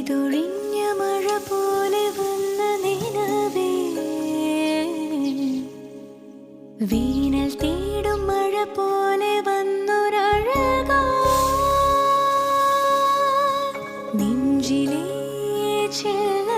പെയ്തൊഴിഞ്ഞ മഴ പോലെ വന്ന നിലവേ, വീണൽ തേടും മഴ പോലെ വന്നൊരഴകാ നെഞ്ചിലെ ചെല്ല